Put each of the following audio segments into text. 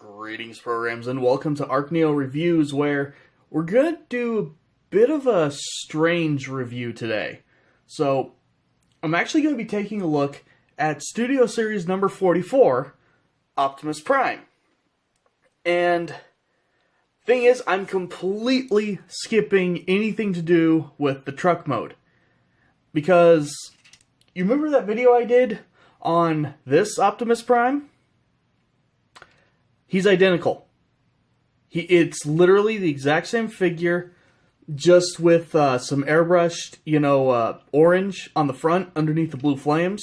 Greetings, programs, and welcome to ArcNeo Reviews, where we're going to do a bit of a strange review today. So, I'm actually going to be taking a look at Studio Series number 44, Optimus Prime. And thing is, I'm completely skipping anything to do with the truck mode. Because, you remember that video I did on this Optimus Prime? He's identical. It's literally the exact same figure, just with some airbrushed, orange on the front underneath the blue flames,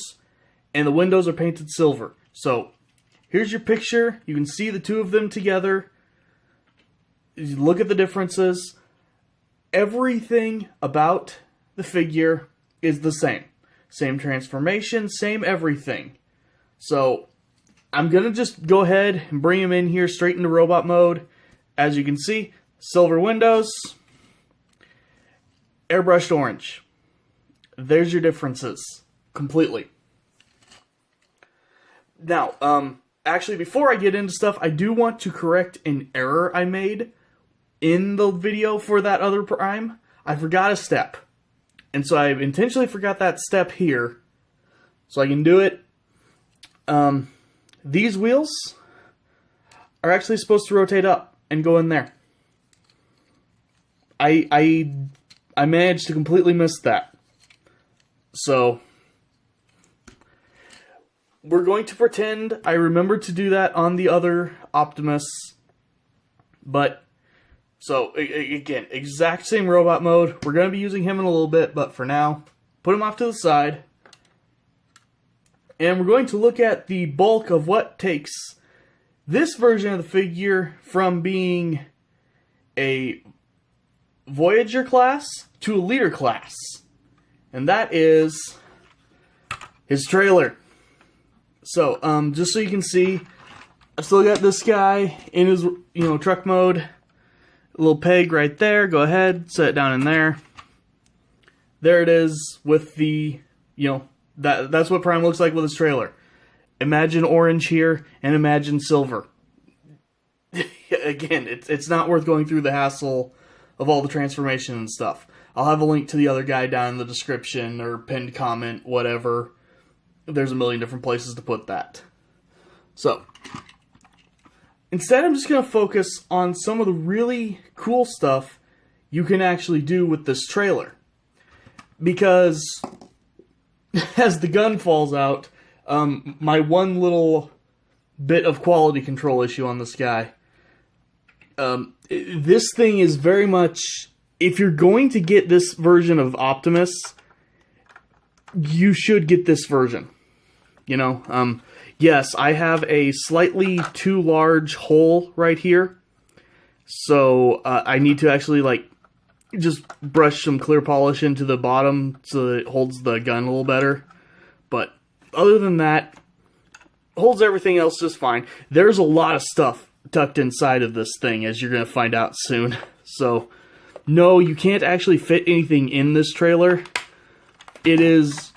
and the windows are painted silver. So, here's your picture. You can see the two of them together. You look at the differences. Everything about the figure is the same. Same transformation, same everything. So, I'm going to just go ahead and bring him in here straight into robot mode. As you can see, silver windows, airbrushed orange. There's your differences, completely. Now, actually, before I get into stuff, I do want to correct an error I made in the video for that other Prime. I forgot a step. And so I intentionally forgot that step here, so I can do it. These wheels are actually supposed to rotate up and go in there. I managed to completely miss that. So, we're going to pretend I remembered to do that on the other Optimus. But, so, again, exact same robot mode. We're going to be using him in a little bit, but for now, put him off to the side. And we're going to look at the bulk of what takes this version of the figure from being a Voyager class to a Leader class. And that is his trailer. So, just so you can see, I've still got this guy in his, truck mode. A little peg right there. Go ahead, set it down in there. There it is with the, That's what Prime looks like with his trailer. Imagine orange here, and imagine silver. Again, it's not worth going through the hassle of all the transformation and stuff. I'll have a link to the other guy down in the description, or pinned comment, whatever. There's a million different places to put that. So, instead I'm just going to focus on some of the really cool stuff you can actually do with this trailer. Because as the gun falls out, my one little bit of quality control issue on this guy. This thing is very much, if you're going to get this version of Optimus, you should get this version. Yes, I have a slightly too large hole right here. So, I need to actually, just brush some clear polish into the bottom so that it holds the gun a little better. But other than that, holds everything else just fine. There's a lot of stuff tucked inside of this thing, as you're going to find out soon. So, no, you can't actually fit anything in this trailer. It is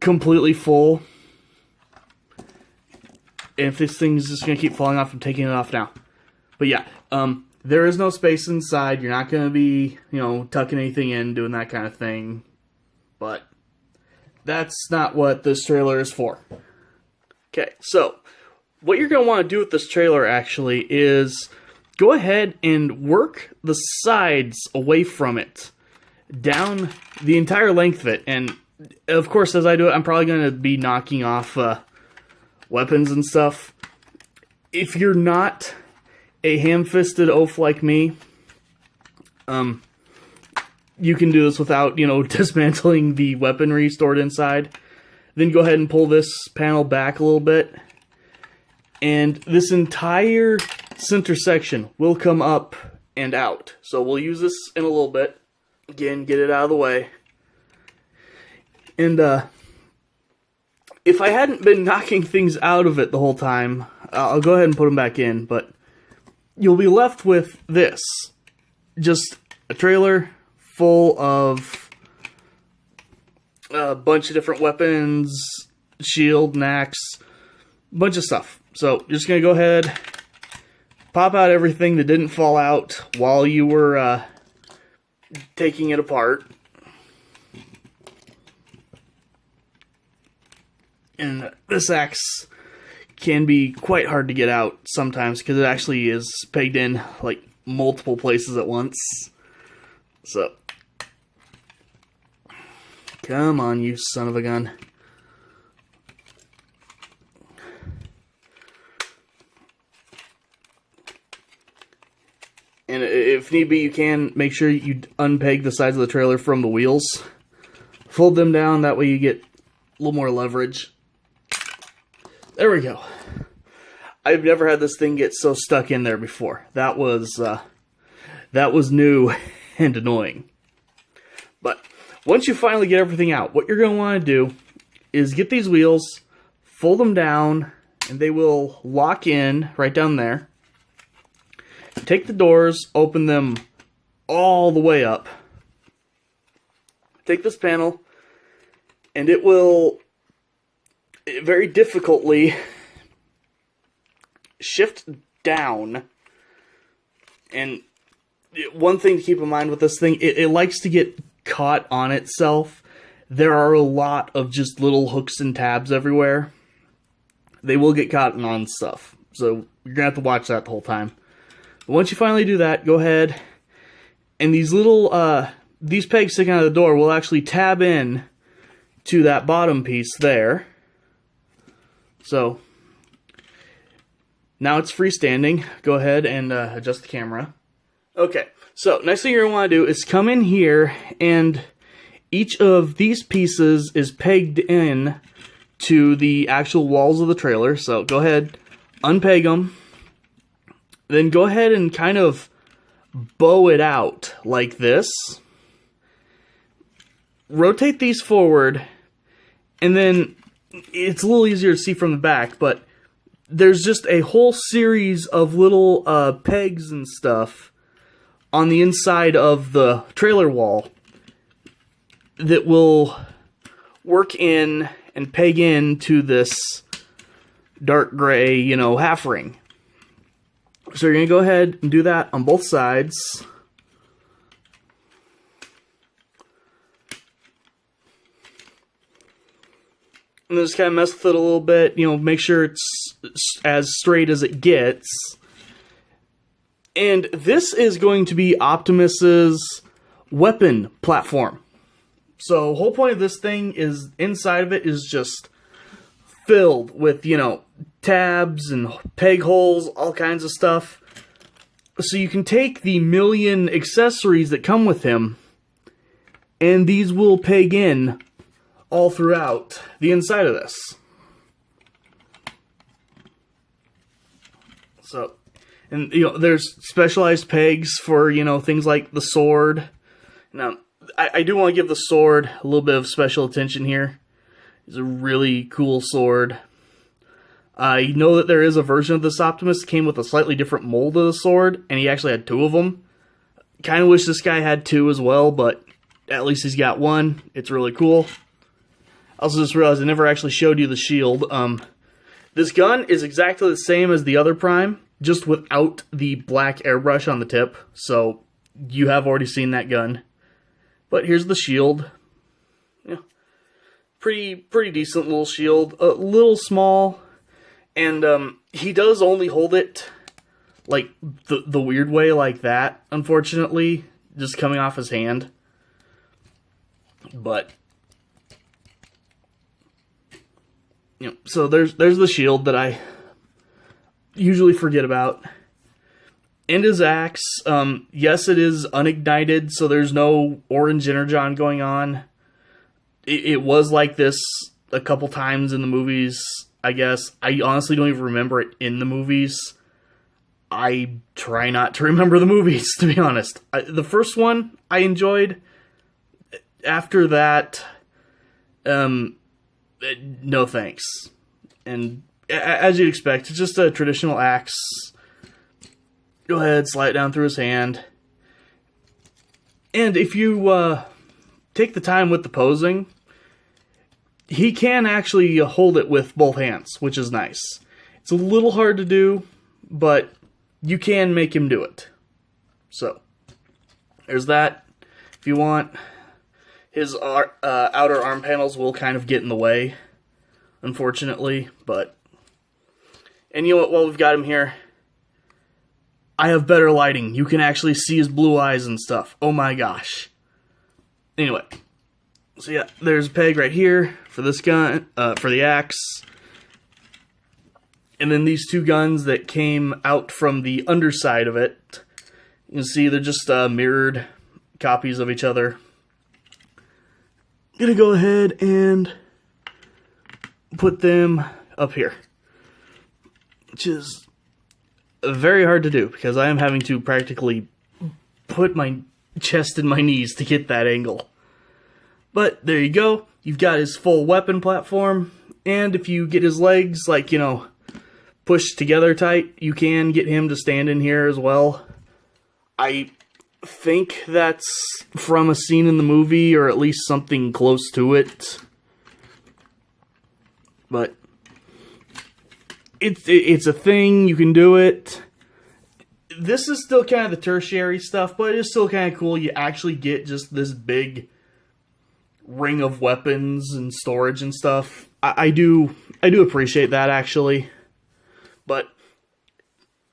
completely full. And if this thing's just going to keep falling off, I'm taking it off now. But yeah, there is no space inside. You're not going to be, tucking anything in, doing that kind of thing. But that's not what this trailer is for. Okay, so what you're going to want to do with this trailer, actually, is go ahead and work the sides away from it. Down the entire length of it. And, of course, as I do it, I'm probably going to be knocking off weapons and stuff. If you're not a ham-fisted oaf like me, you can do this without, dismantling the weaponry stored inside. Then go ahead and pull this panel back a little bit. And this entire center section will come up and out. So we'll use this in a little bit. Again, get it out of the way. And, if I hadn't been knocking things out of it the whole time, I'll go ahead and put them back in, but you'll be left with this. Just a trailer full of a bunch of different weapons, shield, axe, bunch of stuff. So, you're just going to go ahead, pop out everything that didn't fall out while you were taking it apart. And this axe can be quite hard to get out sometimes because it actually is pegged in like multiple places at once. So, come on, you son of a gun. And if need be, you can make sure you unpeg the sides of the trailer from the wheels. Fold them down, that way you get a little more leverage. There we go. I've never had this thing get so stuck in there before. That was new and annoying. But once you finally get everything out, what you're going to want to do is get these wheels, fold them down, and they will lock in right down there. Take the doors, open them all the way up. Take this panel, and it will very difficultly shift down. And one thing to keep in mind with this thing, it likes to get caught on itself. There are a lot of just little hooks and tabs everywhere. They will get caught on stuff. So you're going to have to watch that the whole time. But once you finally do that, go ahead. And these little, these pegs sticking out of the door will actually tab in to that bottom piece there. So, now it's freestanding. Go ahead and adjust the camera. Okay, so next thing you're going to want to do is come in here, and each of these pieces is pegged in to the actual walls of the trailer. So go ahead, unpeg them. Then go ahead and kind of bow it out like this. Rotate these forward, and then it's a little easier to see from the back, but there's just a whole series of little pegs and stuff on the inside of the trailer wall that will work in and peg into this dark gray, half ring. So you're going to go ahead and do that on both sides. And just kind of mess with it a little bit, make sure it's as straight as it gets. And this is going to be Optimus's weapon platform. So the whole point of this thing is, inside of it is just filled with, tabs and peg holes, all kinds of stuff. So you can take the million accessories that come with him, and these will peg in all throughout the inside of this. So, and there's specialized pegs for, things like the sword. Now, I do want to give the sword a little bit of special attention here. It's a really cool sword. I know that there is a version of this Optimus that came with a slightly different mold of the sword, and he actually had two of them. Kind of wish this guy had two as well, but at least he's got one. It's really cool. I also just realized I never actually showed you the shield. This gun is exactly the same as the other Prime, just without the black airbrush on the tip, so you have already seen that gun. But here's the shield. Yeah, pretty decent little shield. A little small, and he does only hold it like the weird way like that, unfortunately, just coming off his hand. But so there's the shield that I usually forget about. And his axe, yes, it is unignited, so there's no orange energon going on. It was like this a couple times in the movies, I guess. I honestly don't even remember it in the movies. I try not to remember the movies, to be honest. The first one I enjoyed. After that, no thanks. And as you'd expect, it's just a traditional axe. Go ahead, slide it down through his hand. And if you take the time with the posing, he can actually hold it with both hands, which is nice. It's a little hard to do, but you can make him do it. So, there's that. If you want, his outer arm panels will kind of get in the way, unfortunately, but... And you know what, while we've got him here, I have better lighting. You can actually see his blue eyes and stuff. Oh my gosh. Anyway, so yeah, there's a peg right here for this gun, for the axe. And then these two guns that came out from the underside of it. You can see they're just mirrored copies of each other. I'm gonna go ahead and put them up here, which is very hard to do because I am having to practically put my chest in my knees to get that angle. But there you go. You've got his full weapon platform, and if you get his legs, like, you know, pushed together tight, you can get him to stand in here as well. I think that's from a scene in the movie, or at least something close to it. But it's a thing, you can do it. This is still kind of the tertiary stuff, but it is still kind of cool. You actually get just this big ring of weapons and storage and stuff. I do appreciate that, actually. But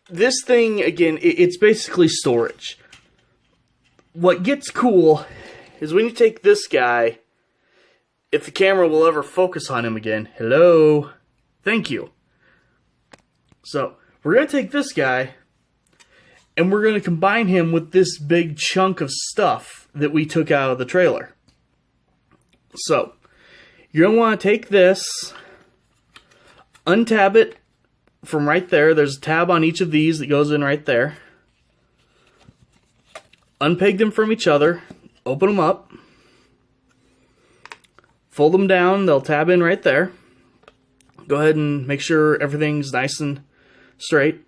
this thing, again, it's basically storage. What gets cool is when you take this guy, if the camera will ever focus on him again, hello, thank you. So, we're going to take this guy, and we're going to combine him with this big chunk of stuff that we took out of the trailer. So, you're going to want to take this, untab it from right there. There's a tab on each of these that goes in right there. Unpeg them from each other, open them up, fold them down, they'll tab in right there. Go ahead and make sure everything's nice and straight.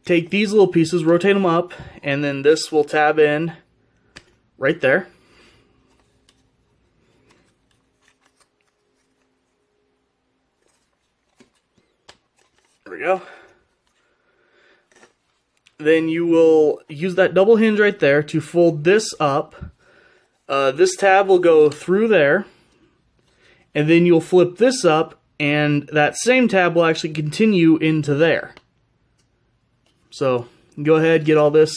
Take these little pieces, rotate them up, and then this will tab in right there. There we go. Then you will use that double hinge right there to fold this up. This tab will go through there, and then you'll flip this up, and that same tab will actually continue into there. So, go ahead, get all this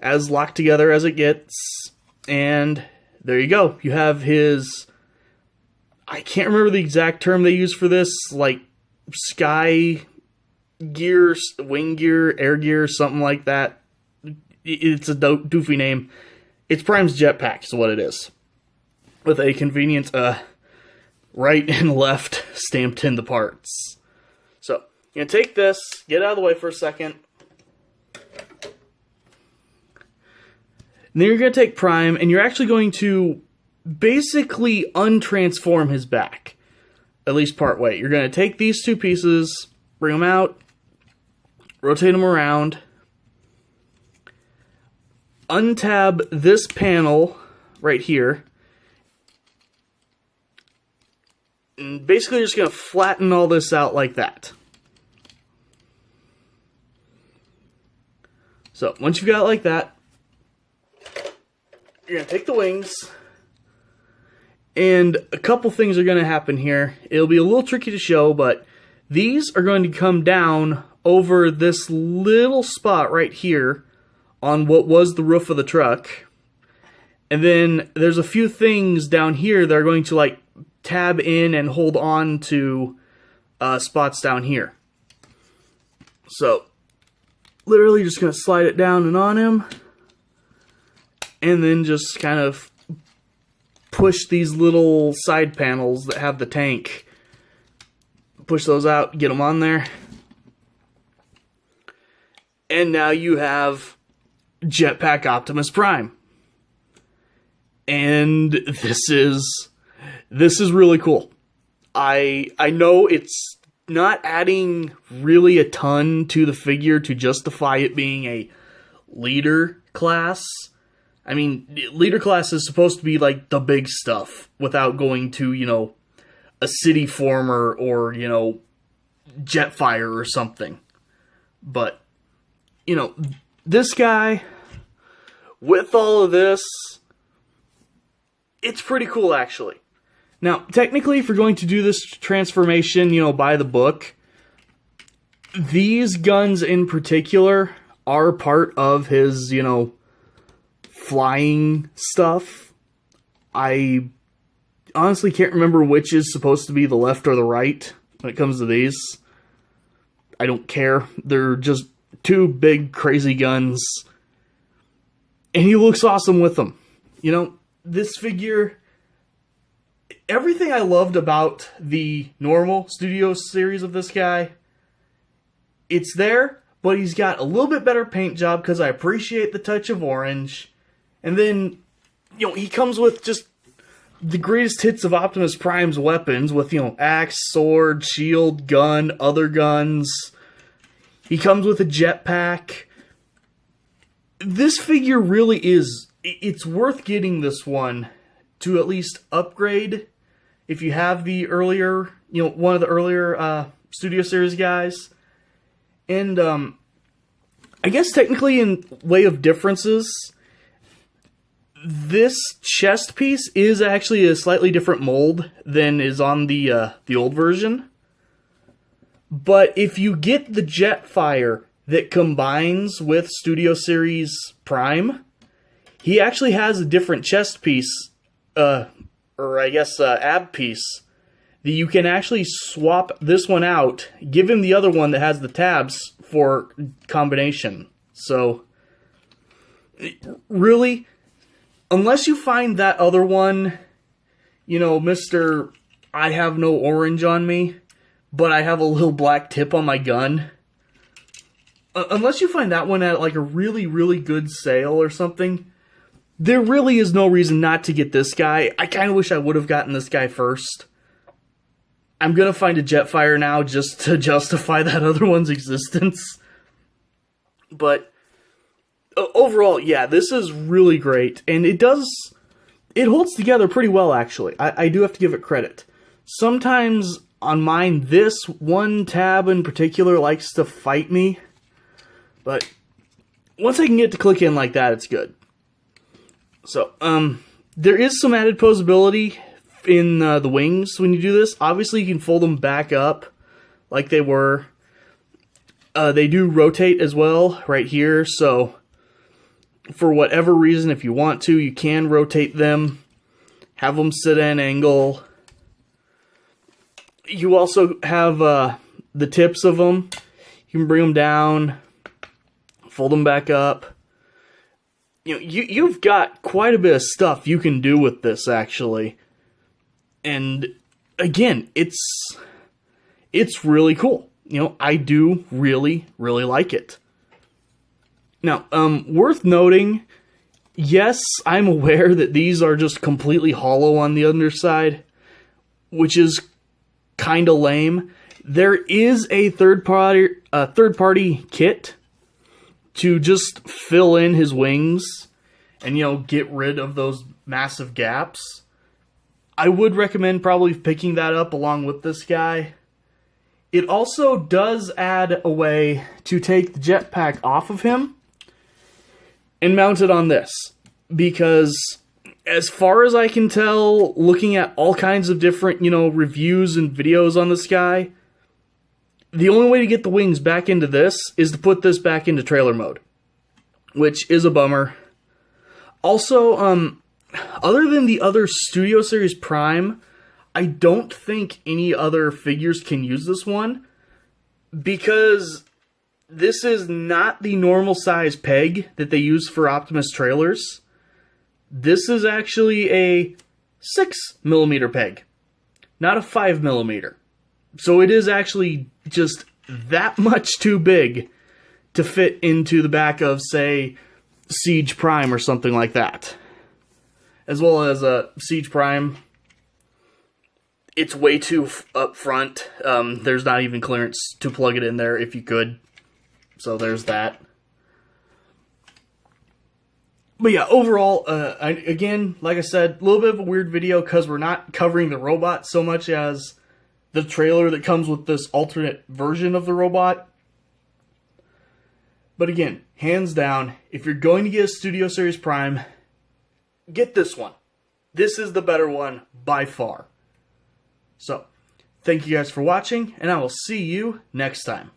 as locked together as it gets, and there you go. You have his, I can't remember the exact term they use for this, like sky gear, wing gear, air gear, something like that. It's a doofy name. It's Prime's jetpack is what it is, with a convenient right and left stamped in the parts. So, you're going to take this, get out of the way for a second. And then you're going to take Prime, and you're actually going to basically untransform his back. At least part way. You're going to take these two pieces, bring them out, rotate them around, untab this panel right here, and basically just going to flatten all this out like that. So, once you've got it like that, you're going to take the wings, and a couple things are going to happen here. It'll be a little tricky to show, but these are going to come down over this little spot right here on what was the roof of the truck. And then there's a few things down here that are going to like tab in and hold on to spots down here. So, literally just going to slide it down and on him, and then just kind of push these little side panels that have the tank. Push those out, get them on there. And now you have Jetpack Optimus Prime. And this is really cool. I know it's not adding really a ton to the figure to justify it being a leader class. I mean, leader class is supposed to be like the big stuff without going to, you know, a city former or, you know, Jetfire or something. But, you know, this guy, with all of this, it's pretty cool, actually. Now, technically, if you're going to do this transformation, you know, by the book, these guns in particular are part of his, you know, flying stuff. I honestly can't remember which is supposed to be the left or the right when it comes to these. I don't care. They're just two big, crazy guns. And he looks awesome with them. You know, this figure, everything I loved about the normal studio series of this guy, it's there, but he's got a little bit better paint job because I appreciate the touch of orange. And then, you know, he comes with just the greatest hits of Optimus Prime's weapons with, you know, axe, sword, shield, gun, other guns. He comes with a jetpack. This figure really is, it's worth getting this one to at least upgrade if you have the earlier, you know, one of the earlier Studio Series guys. And I guess technically in way of differences, this chest piece is actually a slightly different mold than is on the old version. But if you get the Jetfire that combines with Studio Series Prime, he actually has a different chest piece, or I guess ab piece, that you can actually swap this one out, give him the other one that has the tabs for combination. So, really, unless you find that other one, you know, Mr. I have no orange on me, but I have a little black tip on my gun. Unless you find that one at like a really, really good sale or something, there really is no reason not to get this guy. I kind of wish I would have gotten this guy first. I'm going to find a Jetfire now just to justify that other one's existence. But overall, yeah, this is really great. And it holds together pretty well, actually. I do have to give it credit. Sometimes on mine, this one tab in particular likes to fight me. But once I can get to click in like that, it's good. So, there is some added posability in the wings when you do this. Obviously, you can fold them back up like they were. They do rotate as well right here, so for whatever reason, if you want to, you can rotate them, have them sit at an angle. You also have the tips of them. You can bring them down, fold them back up. You know, you've got quite a bit of stuff you can do with this, actually. And again, it's really cool. You know, I do really, really like it. Now, worth noting, yes, I'm aware that these are just completely hollow on the underside, which is kind of lame. There is a third-party kit to just fill in his wings and, you know, get rid of those massive gaps. I would recommend probably picking that up along with this guy. It also does add a way to take the jetpack off of him and mount it on this. Because as far as I can tell, looking at all kinds of different, you know, reviews and videos on this guy, the only way to get the wings back into this is to put this back into trailer mode, which is a bummer. Also, other than the other Studio Series Prime, I don't think any other figures can use this one, because this is not the normal size peg that they use for Optimus trailers. This is actually a 6mm peg, not a 5mm. So it is actually just that much too big to fit into the back of, say, Siege Prime or something like that. As well as Siege Prime, it's way too up front. There's not even clearance to plug it in there if you could. So there's that. But yeah, overall, again, like I said, a little bit of a weird video because we're not covering the robot so much as the trailer that comes with this alternate version of the robot. But again, hands down, if you're going to get a Studio Series Prime, get this one. This is the better one by far. So, thank you guys for watching, and I will see you next time.